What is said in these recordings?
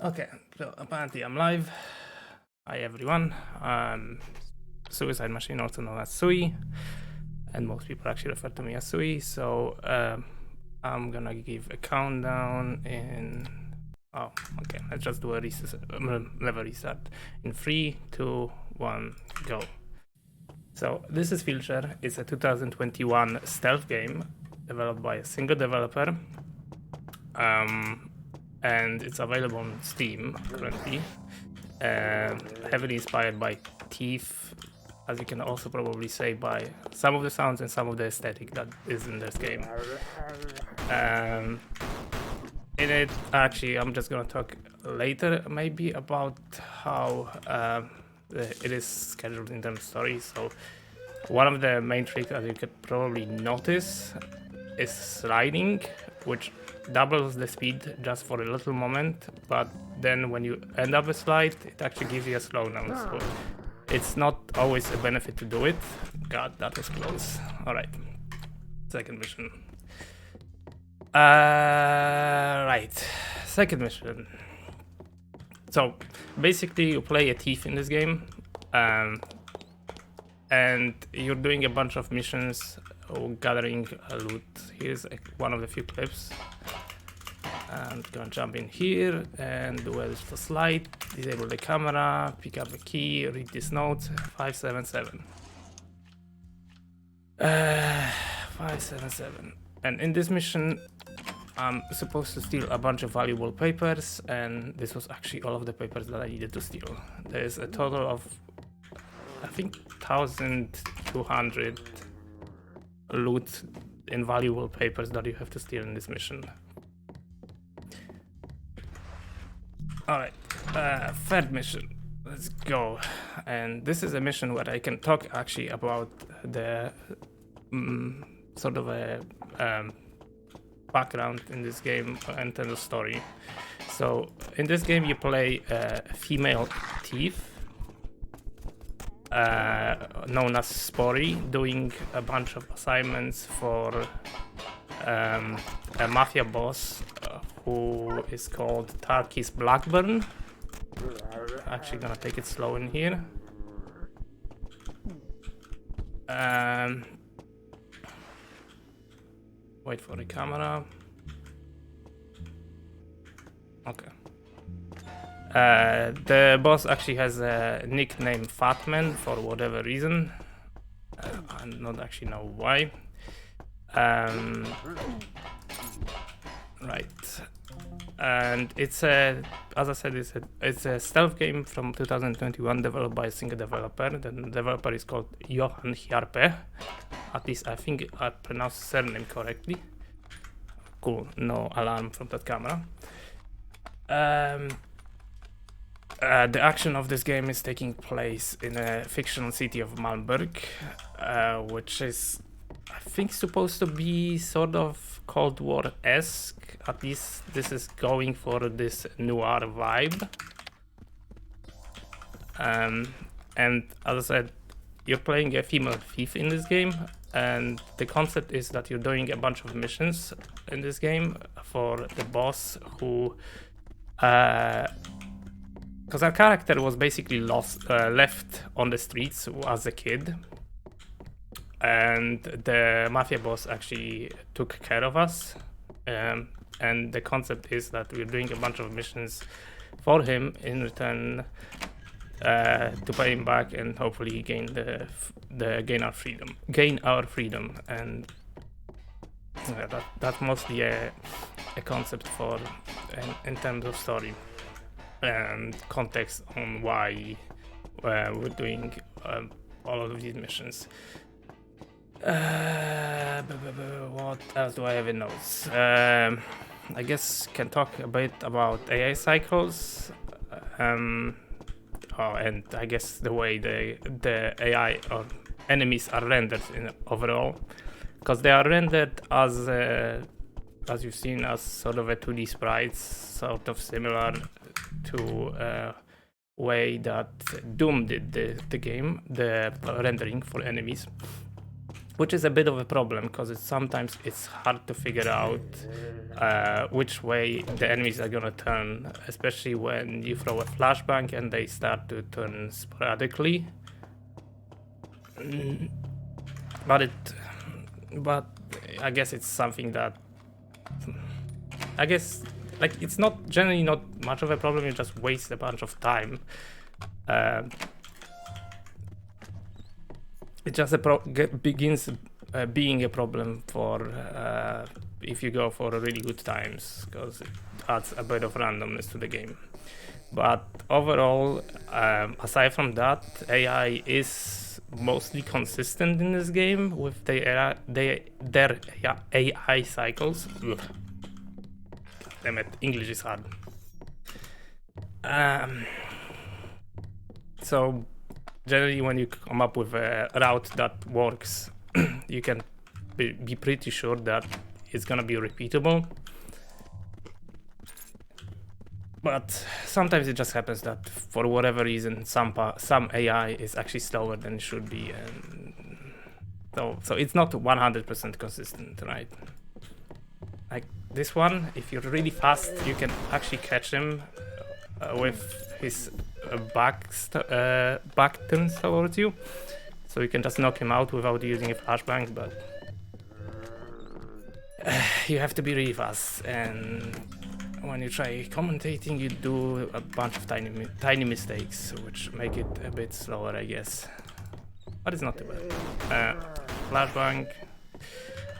Okay, so apparently I'm live. Hi everyone. SuicideMachine, also known as Sui, and most people actually refer to me as Sui. So I'm gonna give a countdown in. Oh, okay. Let's just do a level restart in 3, 2, 1, go. So this is Filcher. It's a 2021 stealth game developed by a single developer. And it's available on Steam currently. Heavily inspired by Thief, as you can also probably say by some of the sounds and some of the aesthetic that is in this game. In it, actually, I'm just gonna talk later maybe about how it is scheduled in terms of story. So one of the main tricks that you could probably notice is sliding, which doubles the speed just for a little moment, but then when you end up a slide, it actually gives you a slowdown. So it's not always a benefit to do it. God, that was close. All right, second mission. Right, second mission. So basically, you play a thief in this game, and you're doing a bunch of missions, gathering loot. Here's one of the few clips. I'm gonna jump in here and do a little slide, disable the camera, pick up the key, read this note, 577. 577. And in this mission, I'm supposed to steal a bunch of valuable papers, and this was actually all of the papers that I needed to steal. There's a total of, I think, 1,200 loot in valuable papers that you have to steal in this mission. Alright, third mission, let's go. And this is a mission where I can talk actually about the sort of a background in this game and tell the story. So in this game you play a female thief known as Spory, doing a bunch of assignments for a mafia boss who is called Tarkis Blackburn. Actually gonna take it slow in here. Wait for the camera. Okay. The boss actually has a nickname Fatman for whatever reason. I don't actually know why. Right. And it's a, as I said, it's a stealth game from 2021 developed by a single developer. The developer is called Johan Hjarpe. At least I think I pronounced his surname correctly. Cool, no alarm from that camera. The action of this game is taking place in a fictional city of Malmberg, which is, I think, supposed to be sort of Cold War-esque. At least this is going for this noir vibe. And as I said, you're playing a female thief in this game, and the concept is that you're doing a bunch of missions in this game for the boss who, because our character was basically left on the streets as a kid, and the mafia boss actually took care of us. And the concept is that we're doing a bunch of missions for him in return to pay him back and hopefully gain our freedom. And that's mostly a concept for in terms of story and context on why we're doing all of these missions. What else do I have in notes? I guess can talk a bit about AI cycles. And I guess the way the AI or enemies are rendered overall, because they are rendered as you've seen, as sort of a 2D sprites, sort of similar to way that Doom did the game, the rendering for enemies, which is a bit of a problem because sometimes it's hard to figure out which way the enemies are gonna turn, especially when you throw a flashbang and they start to turn sporadically. But I guess it's something that like it's not generally not much of a problem. You just waste a bunch of time. It just begins being a problem for if you go for really good times, because it adds a bit of randomness to the game. But overall, aside from that, AI is mostly consistent in this game with their AI cycles. Ugh. Damn it, English is hard. So generally, when you come up with a route that works, you can be pretty sure that it's gonna be repeatable. But sometimes it just happens that for whatever reason, some AI is actually slower than it should be, and so it's not 100% consistent, right? Like this one, if you're really fast, you can actually catch him with his back turns towards you, so you can just knock him out without using a flashbang. But you have to be really fast, and when you try commentating, you do a bunch of tiny mistakes, which make it a bit slower, I guess. But it's not too bad. Flashbang.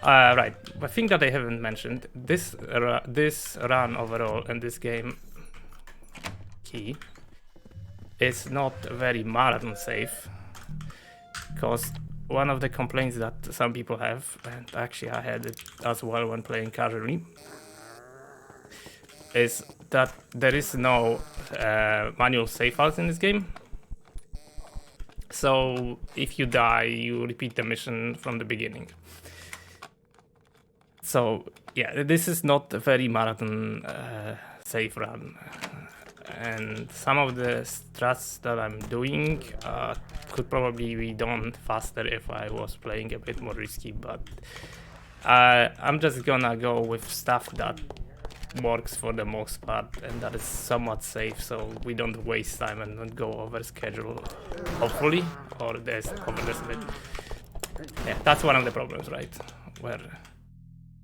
Right, the thing that I haven't mentioned, this run overall in this game key is not very marathon safe, because one of the complaints that some people have, and actually I had it as well when playing casually, is that there is no manual save files in this game. So if you die, you repeat the mission from the beginning. So yeah, this is not a very marathon safe run. And some of the strats that I'm doing could probably be done faster if I was playing a bit more risky, but I'm just gonna go with stuff that works for the most part, and that is somewhat safe, so we don't waste time and don't go over schedule, hopefully, or there's over this a bit. Yeah, that's one of the problems, right? Where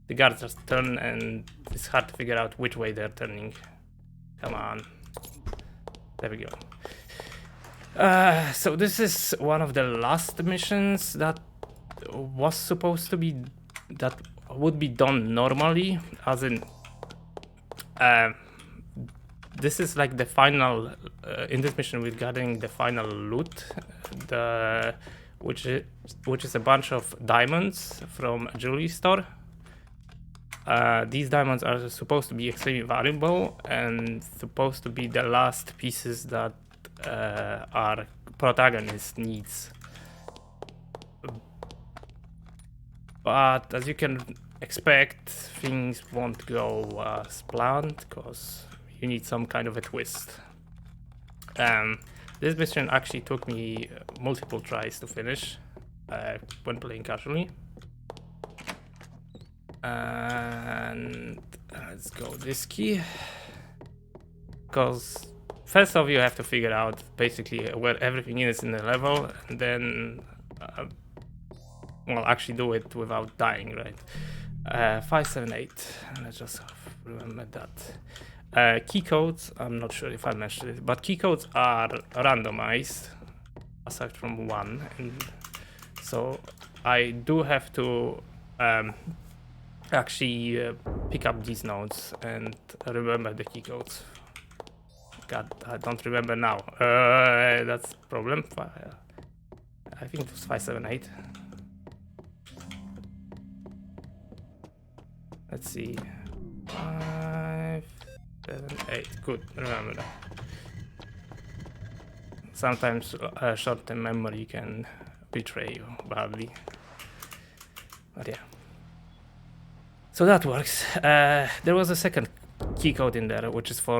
the guards just turn and it's hard to figure out which way they're turning. Come on. There we go. So this is one of the last missions that was supposed to be, that would be done normally, as in this is like the final in this mission we're getting the final loot, which is a bunch of diamonds from a jewelry store. These diamonds are supposed to be extremely valuable and supposed to be the last pieces that our protagonist needs. But as you can expect, things won't go as planned, because you need some kind of a twist. This mission actually took me multiple tries to finish when playing casually. And let's go this key, because first off you have to figure out basically where everything is in the level, and then well, actually do it without dying, right? 578, let's just remember that. Key codes, I'm not sure if I mentioned it, but key codes are randomized aside from one, and so I do have to actually pick up these nodes and remember the key codes. God, I don't remember now. That's a problem. I think it was 578. Let's see. 5, 7, 8. Good, remember that. Sometimes short-term memory can betray you badly. But yeah. So that works. There was a second key code in there, which is for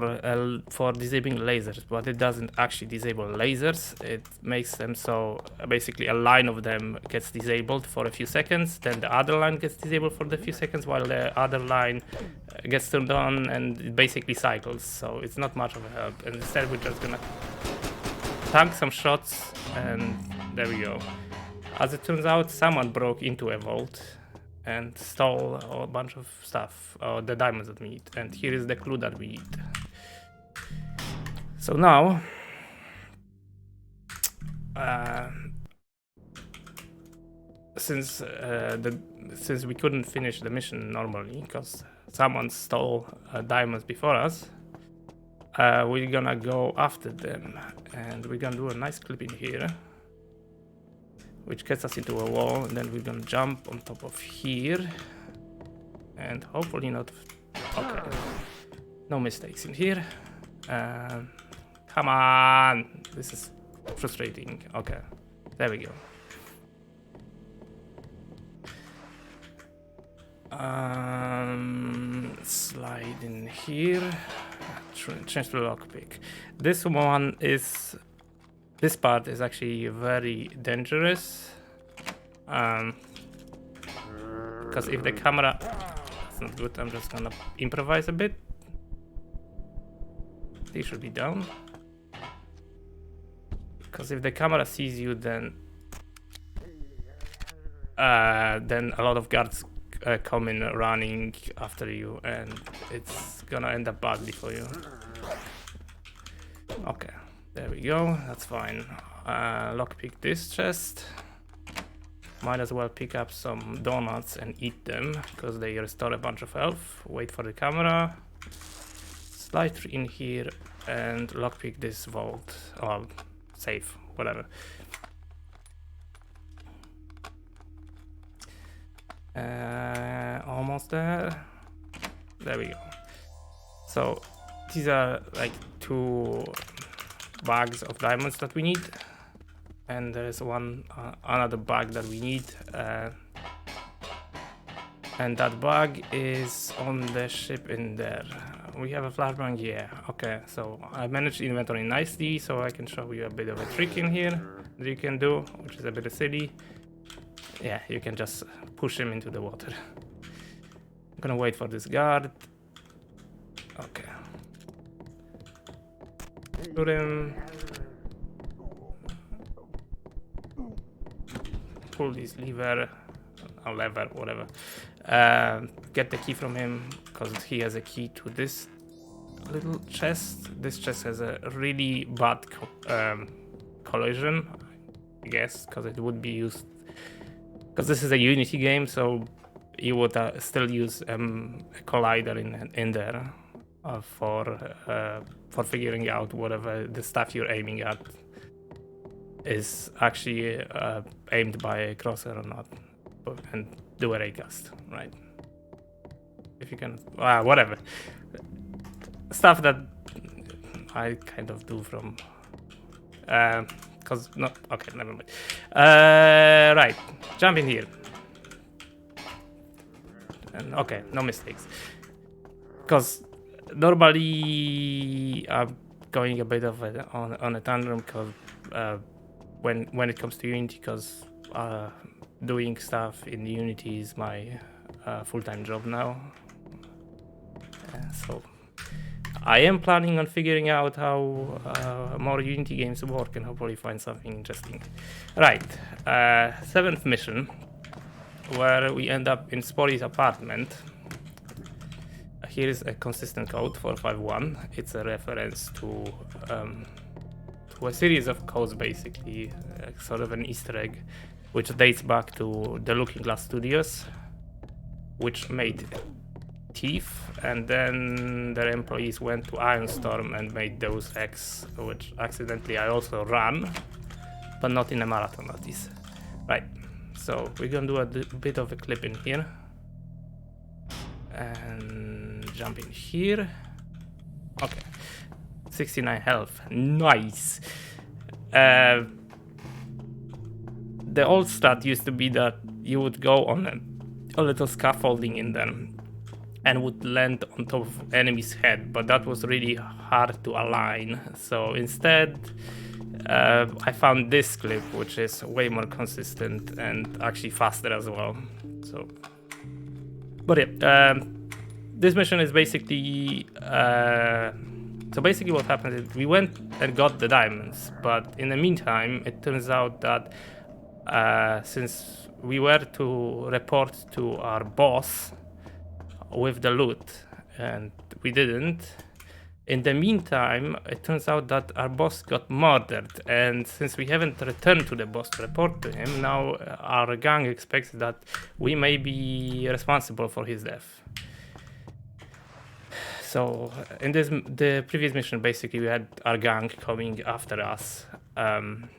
disabling lasers, but it doesn't actually disable lasers. It makes them so basically a line of them gets disabled for a few seconds, then the other line gets disabled for the few seconds, while the other line gets turned on, and it basically cycles. So it's not much of a help. And instead, we're just gonna tank some shots, and there we go. As it turns out, someone broke into a vault and stole a bunch of stuff, the diamonds that we need. And here is the clue that we need. So now, since we couldn't finish the mission normally because someone stole diamonds before us, we're gonna go after them, and we're gonna do a nice clip in here, which gets us into a wall, and then we're gonna jump on top of here, and hopefully not. Okay, no mistakes in here. Come on, this is frustrating. Okay, there we go. Slide in here. Change to lockpick. This part is actually very dangerous. Because if the camera, that's not good. I'm just gonna improvise a bit. They should be down. Because if the camera sees you, then a lot of guards come in running after you, and it's gonna end up badly for you. Okay, there we go. That's fine. Lockpick this chest. Might as well pick up some donuts and eat them because they restore a bunch of health. Wait for the camera. Slide in here and lockpick this vault or safe, whatever. Almost there. There we go. So these are like 2 bags of diamonds that we need, and there's another bag that we need, and that bag is on the ship in there. We have a flashbang, yeah. Okay, so I managed the inventory nicely, so I can show you a bit of a trick in here that you can do, which is a bit silly. Yeah, you can just push him into the water. I'm gonna wait for this guard. Okay. Shoot him. Pull this lever, or lever, whatever. Get the key from him, because he has a key to this little chest. This chest has a really bad collision, I guess, because it would be used. Because this is a Unity game, so you would still use a collider in there for figuring out whatever the stuff you're aiming at is actually aimed by a crosser or not, and do a raycast, right? If you can, whatever stuff that I kind of do from. Cause no, okay, never mind. Right, jump in here. And okay, no mistakes. Cause normally I'm going a bit of on a tantrum, cause when it comes to Unity, cause doing stuff in Unity is my full-time job now. So I am planning on figuring out how more Unity games work and hopefully find something interesting. Right, 7th mission, where we end up in Spory's apartment. Here is a consistent code 451. It's a reference to a series of codes, basically, sort of an Easter egg, which dates back to the Looking Glass Studios, which made Thief, and then their employees went to Ironstorm and made Deus Ex, which accidentally I also ran, but not in a marathon at least. Right, so we're gonna do a bit of a clip in here and jump in here. Okay, 69 health, nice. The old stat used to be that you would go on a little scaffolding in them, and would land on top of enemy's head, but that was really hard to align. So instead, I found this clip, which is way more consistent and actually faster as well. So, but yeah, this mission is basically so basically what happened is we went and got the diamonds, but in the meantime it turns out that since we were to report to our boss with the loot and we didn't, in the meantime it turns out that our boss got murdered, and since we haven't returned to the boss to report to him, now our gang expects that we may be responsible for his death. So in the previous mission, basically we had our gang coming after us and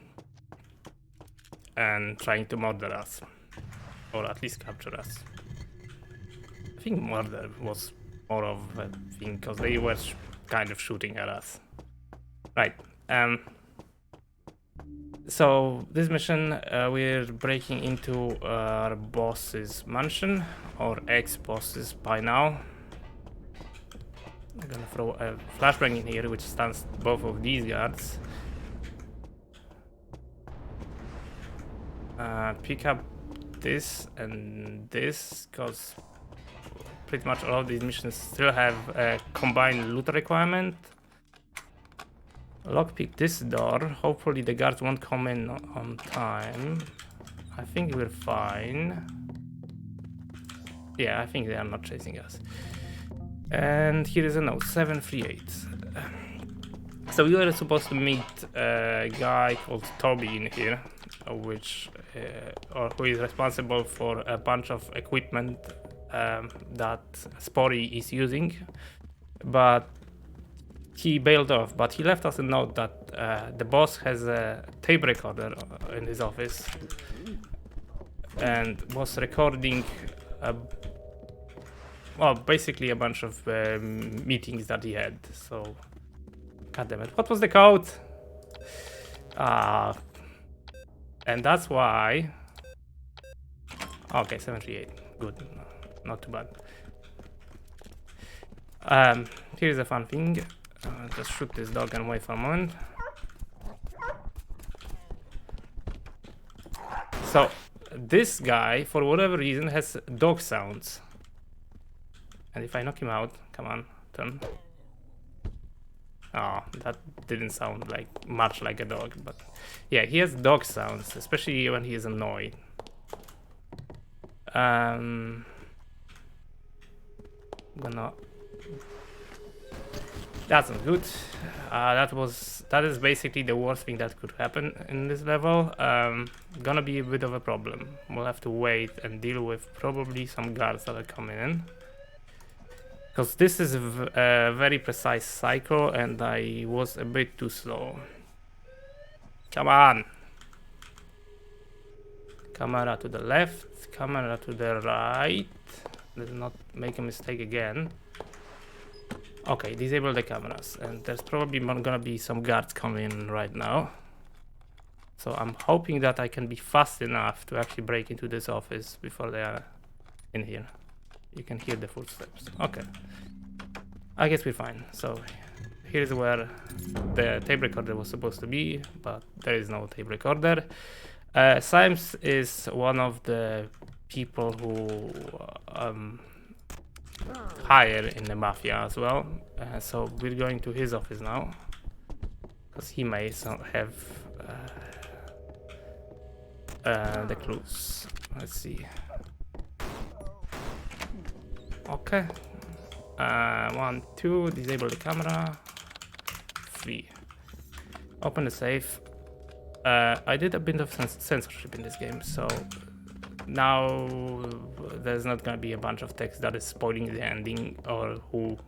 trying to murder us, or at least capture us. I think murder was more of a thing because they were kind of shooting at us. Right. So this mission, we're breaking into our boss's mansion, or ex-boss's by now. I'm gonna throw a flashbang in here, which stuns both of these guards. Pick up this and this, because pretty much all of these missions still have a combined loot requirement. Lockpick this door. Hopefully the guards won't come in on time. I think we're fine. Yeah, I think they are not chasing us. And here is a note, 738. So we were supposed to meet a guy called Toby in here, who is responsible for a bunch of equipment that Spory is using, but he bailed off. But he left us a note that the boss has a tape recorder in his office and was recording well, basically a bunch of meetings that he had. So, god damn it, what was the code? And that's why. Okay, 738. Good, not too bad. Here's a fun thing. Just shoot this dog and wait for a moment. So, this guy, for whatever reason, has dog sounds. And if I knock him out, come on, turn. Oh, that didn't sound like much like a dog, but yeah, he has dog sounds, especially when he is annoyed. That's not good. That is basically the worst thing that could happen in this level. Gonna be a bit of a problem. We'll have to wait and deal with probably some guards that are coming in. Because this is a very precise cycle and I was a bit too slow. Come on! Camera to the left, camera to the right. Let's not make a mistake again. Okay, disable the cameras, and there's probably gonna be some guards coming right now. So I'm hoping that I can be fast enough to actually break into this office before they are in here. You can hear the footsteps. Okay. I guess we're fine. So here's where the tape recorder was supposed to be, but there is no tape recorder. Symes is one of the people who hire in the mafia as well. So we're going to his office now, because he may have the clues. Let's see. Okay. 1, 2, disable the camera. 3. Open the safe. I did a bit of censorship in this game, so now there's not gonna be a bunch of text that is spoiling the ending, or who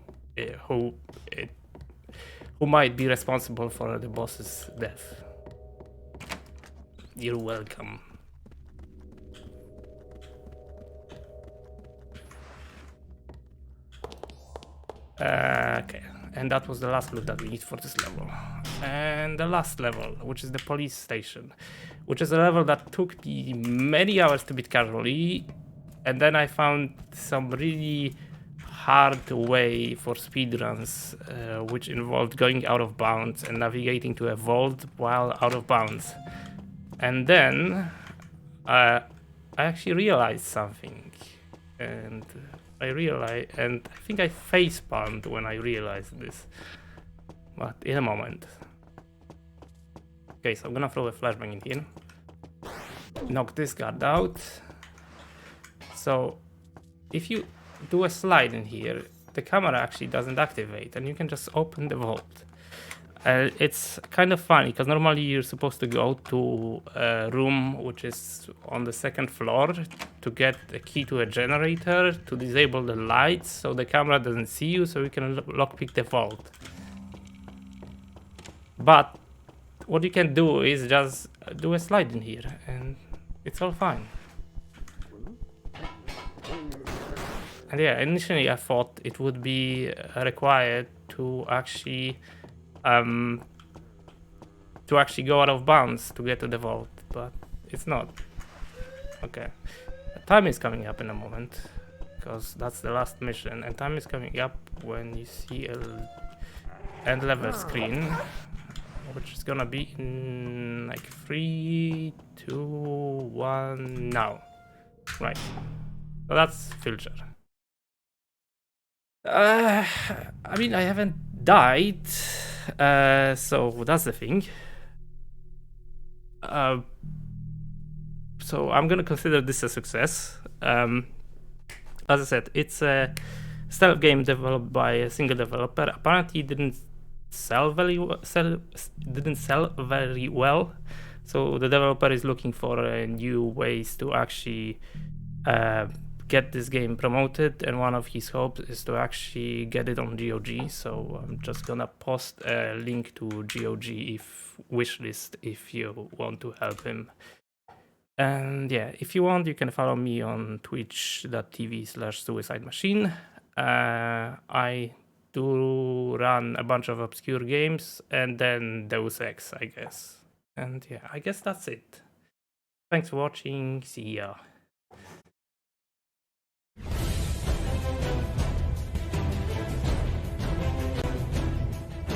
might be responsible for the boss's death. You're welcome. Okay, and that was the last loot that we need for this level. And the last level, which is the police station, which is a level that took me many hours to beat casually, and then I found some really hard way for speedruns, which involved going out of bounds and navigating to a vault while out of bounds. And then I actually realized something, and I think I facepalmed when I realized this. But in a moment. Okay, so I'm gonna throw a flashbang in here. Knock this guard out. So if you do a slide in here, the camera actually doesn't activate and you can just open the vault. It's kind of funny because normally you're supposed to go to a room which is on the second floor to get a key to a generator to disable the lights so the camera doesn't see you, so you can lockpick the vault. But what you can do is just do a slide in here and it's all fine. And yeah, initially I thought it would be required to actually go out of bounds to get to the vault, but it's not. Okay, time is coming up in a moment because that's the last mission, and time is coming up when you see a end level screen, which is gonna be in like 3, 2, 1 now. Right, so that's Filcher. I mean, I haven't died, so that's the thing. So I'm gonna consider this a success. As I said, it's a stealth game developed by a single developer. Apparently, it didn't sell very well. So the developer is looking for new ways to actually get this game promoted, and one of his hopes is to actually get it on GOG. So I'm just gonna post a link to GOG wishlist if you want to help him. And yeah, if you want, you can follow me on twitch.tv/SuicideMachine. I do run a bunch of obscure games and then Deus Ex, I guess. And yeah, I guess that's it. Thanks for watching. See ya.